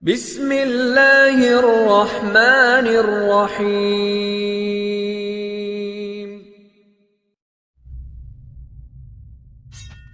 Bismillahir Rahmanir Rahim.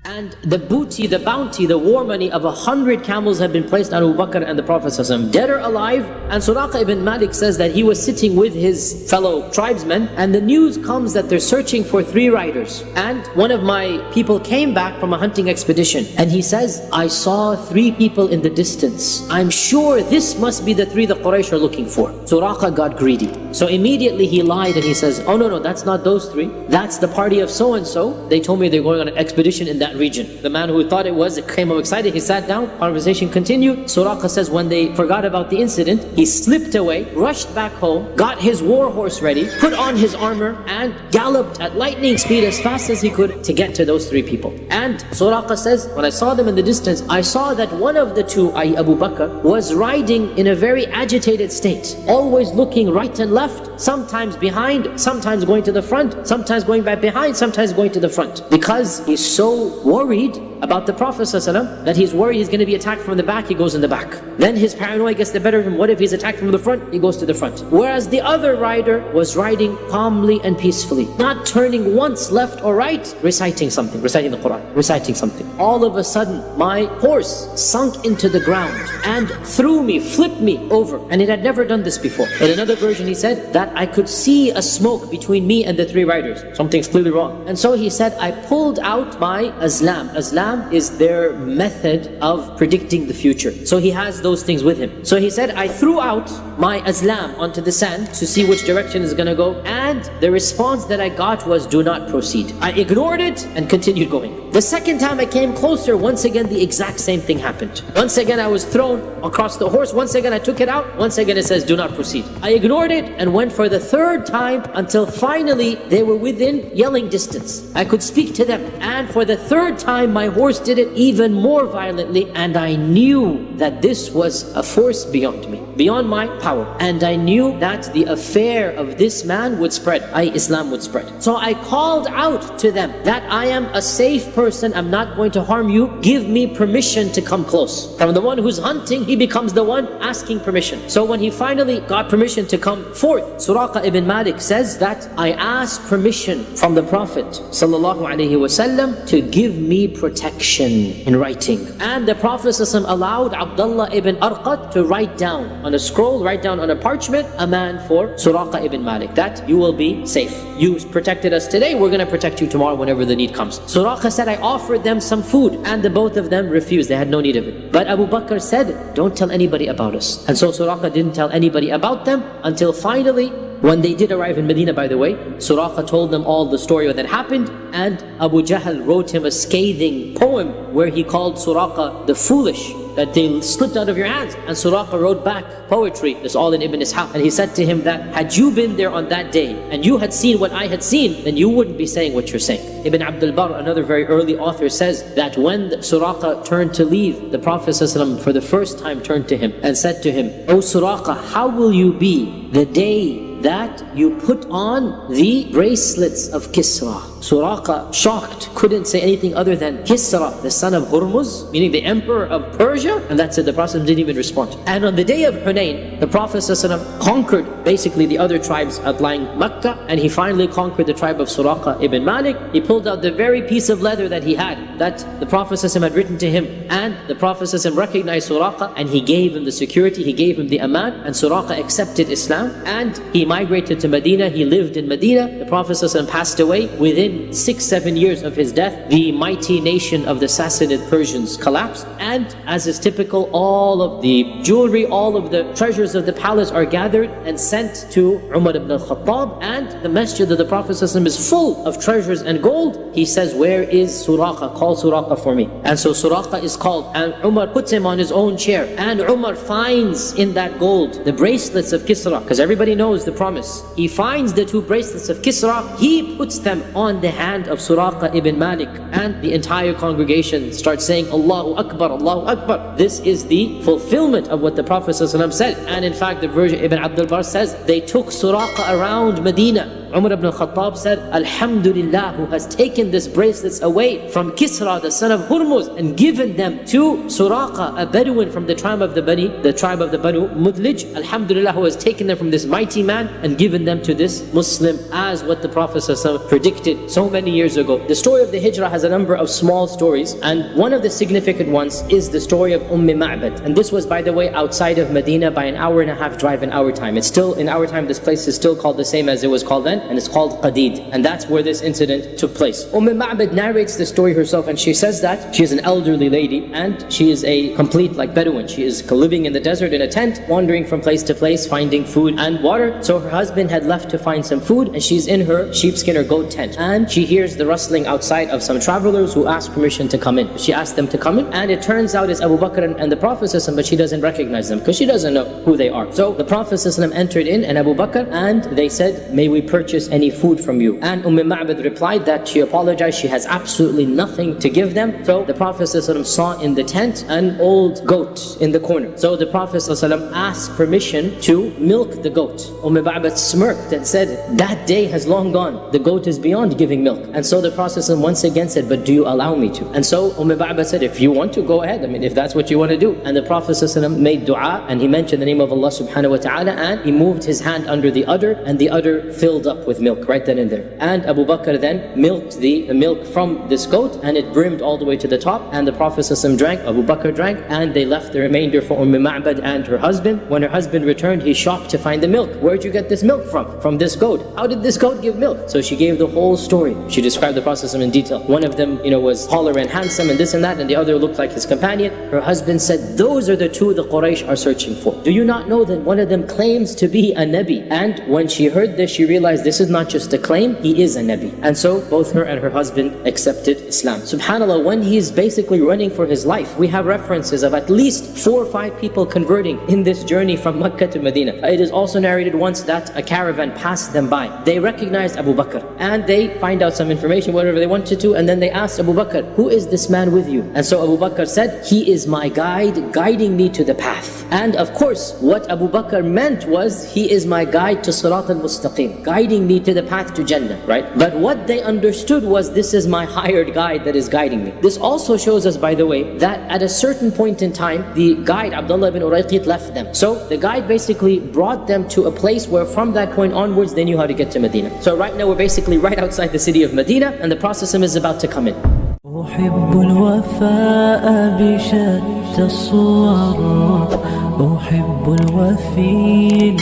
And the booty, the bounty, the war money of 100 camels had been placed on Abu Bakr and the Prophet ﷺ, dead or alive. And Suraqah ibn Malik says that he was sitting with his fellow tribesmen, and the news comes that they're searching for 3 riders. And one of my people came back from a hunting expedition, and he says, I saw 3 people in the distance. I'm sure this must be the 3 the Quraysh are looking for. Suraqah got greedy. So immediately he lied and he says, oh no, that's not those 3. That's the party of so-and-so. They told me they're going on an expedition in that region. The man who thought it came up excited, he sat down, conversation continued. Suraqah says when they forgot about the incident, he slipped away, rushed back home, got his war horse ready, put on his armor, and galloped at lightning speed as fast as he could to get to those 3 people. And Suraqah says, when I saw them in the distance, I saw that one of the 2, i.e. Abu Bakr, was riding in a very agitated state, always looking right and left, sometimes behind, sometimes going to the front, sometimes going back behind, sometimes going to the front, because he's so worried about the Prophet ﷺ that he's worried he's going to be attacked from the back. He goes in the back. Then his paranoia gets the better of him. What if he's attacked from the front? He goes to the front. Whereas the other rider was riding calmly and peacefully, not turning once left or right, reciting something, reciting the Quran, reciting something. All of a sudden my horse sunk into the ground and threw me, flipped me over, and it had never done this before. In another version he said that I could see a smoke between me and the 3 riders. Something's clearly wrong. And so he said, I pulled out my azlam. Azlam is their method of predicting the future. So he has those things with him. So he said, I threw out my azlam onto the sand to see which direction it's going to go, and the response that I got was, do not proceed. I ignored it and continued going. The second time I came closer, once again the exact same thing happened. Once again I was thrown across the horse, once again I took it out, once again it says, do not proceed. I ignored it and went for the 3rd time until finally they were within yelling distance. I could speak to them, and for the 3rd time my horse did it even more violently, and I knew that this was a force beyond me, beyond my power. And I knew that the affair of this man would spread, i.e. Islam would spread. So I called out to them that I am a safe person, I'm not going to harm you, give me permission to come close. From the one who's hunting, he becomes the one asking permission. So when he finally got permission to come forth, Suraqah ibn Malik says that I asked permission from the Prophet ﷺ to give me protection in writing. And the Prophet ﷺ allowed Abdullah ibn Arqad to write down on a scroll, write down on a parchment, aman for Suraqah ibn Malik, that you will be safe. You protected us today, we're going to protect you tomorrow whenever the need comes. Suraqah said, I offered them some food, and the both of them refused. They had no need of it. But Abu Bakr said, don't tell anybody about us. And so Suraqah didn't tell anybody about them until finally, when they did arrive in Medina, by the way, Suraqah told them all the story that happened, and Abu Jahl wrote him a scathing poem where he called Suraqah the foolish, that they slipped out of your hands. And Suraqah wrote back poetry, this all in Ibn Ishaq, and he said to him that had you been there on that day and you had seen what I had seen, then you wouldn't be saying what you're saying. Ibn 𝗵𝘆𝗆, another very early author, says that when Suraqah turned to leave, the Prophet ﷺ for the first time turned to him and said to him, O Suraqah, how will you be the day that you put on the bracelets of Kisra? Suraqah, shocked, couldn't say anything other than Kisra, the son of Hurmuz, meaning the emperor of Persia, and that's it. The Prophet didn't even respond. And on the day of Hunayn, the Prophet ﷺ conquered basically the other tribes outlying Mecca, and he finally conquered the tribe of Suraqah ibn Malik. He pulled out the very piece of leather that he had, that the Prophet ﷺ had written to him, and the Prophet ﷺ recognized Suraqah, and he gave him the security, he gave him the aman, and Suraqah accepted Islam, and he migrated to Medina. He lived in Medina. The Prophet ﷺ passed away. Within 6-7 years of his death, the mighty nation of the Sassanid Persians collapsed, and as is typical, all of the jewelry, all of the treasures of the palace are gathered and sent to Umar ibn al-Khattab, and the masjid of the Prophet ﷺ is full of treasures and gold. He says, where is Suraqah? Call Suraqah for me. And so Suraqah is called, and Umar puts him on his own chair, and Umar finds in that gold the bracelets of Kisra, because everybody knows the promise. He finds the 2 bracelets of Kisra, he puts them on the hand of Suraqah ibn Malik, and the entire congregation starts saying, Allahu Akbar, Allahu Akbar. This is the fulfillment of what the Prophet ﷺ said. And in fact, the version Ibn 𝗵𝘆𝗆 says, they took Suraqah around Medina Umar ibn al-Khattab said, Alhamdulillah, who has taken these bracelets away from Kisra, the son of Hurmuz, and given them to Suraqa, a Bedouin from the tribe of the Banu 𝗔𝗟𝗟𝗔𝗛𝗆. Alhamdulillah, who has taken them from this mighty man and given them to this Muslim, as what the Prophet ﷺ predicted so many years ago. The story of the Hijrah has a number of small stories, and one of the significant ones is the story of Ma'bad. And this was, by the way, outside of Medina by an hour-and-a-half drive in our time. It's still, in our time, this place is still called the same as it was called then, and it's called Qadid. And that's where this incident took place. Ma'bad narrates the story herself, and she says that she is an elderly lady, and she is a complete Bedouin. She is living in the desert in a tent, wandering from place to place, finding food and water. So her husband had left to find some food, and she's in her sheepskin or goat tent, and she hears the rustling outside of some travelers who ask permission to come in. She asked them to come in, and it turns out it's Abu Bakr and the Prophet ﷺ, but she doesn't recognize them because she doesn't know who they are. So the Prophet ﷺ entered in, and Abu Bakr, and they said, may we purchase any food from you? And Ma'bad replied that she apologized, she has absolutely nothing to give them. So the Prophet ﷺ saw in the tent an old goat in the corner. So the Prophet ﷺ asked permission to milk the goat. Ma'bad smirked and said, that day has long gone. The goat is beyond giving milk. And so the Prophet ﷺ once again said, but do you allow me to? And so Ma'bad said, if you want to, go ahead. If that's what you want to do. And the Prophet ﷺ made dua, and he mentioned the name of Allah subhanahu wa ta'ala, and he moved his hand under the udder, and the udder filled up with milk right then and there. And Abu Bakr then milked the milk from this goat, and it brimmed all the way to the top, and the Prophet ﷺ drank, Abu Bakr drank, and they left the remainder for Ma'bad and her husband. When her husband returned, he's shocked to find the milk. Where'd you get this milk from? From this goat. How did this goat give milk? So she gave the whole story. She described the Prophet ﷺ in detail. One of them, was taller and handsome and this and that, and the other looked like his companion. Her husband said, those are the two the Quraysh are searching for. Do you not know that one of them claims to be a Nabi? And when she heard this, she realized this is not just a claim, he is a Nabi. And so both her and her husband accepted Islam. SubhanAllah, when he's basically running for his life, we have references of at least 4 or 5 people converting in this journey from Mecca to Medina. It is also narrated once that a caravan passed them by. They recognized Abu Bakr, and they find out some information, whatever they wanted to, and then they asked Abu Bakr, who is this man with you? And so Abu Bakr said, he is my guide, guiding me to the path. And of course, what Abu Bakr meant was, he is my guide to Sirat al-Mustaqim, guiding me to the path to Jannah, right? But what they understood was, this is my hired guide that is guiding me. This also shows us, by the way, that at a certain point in time, the guide, Abdullah ibn Urayqit, left them. So the guide basically brought them to a place where from that point onwards, they knew how to get to Medina. So right now, we're basically right outside the city of Medina, and the Prophet is about to come in. أحب الوفاء بشتى الصور أحب الوفي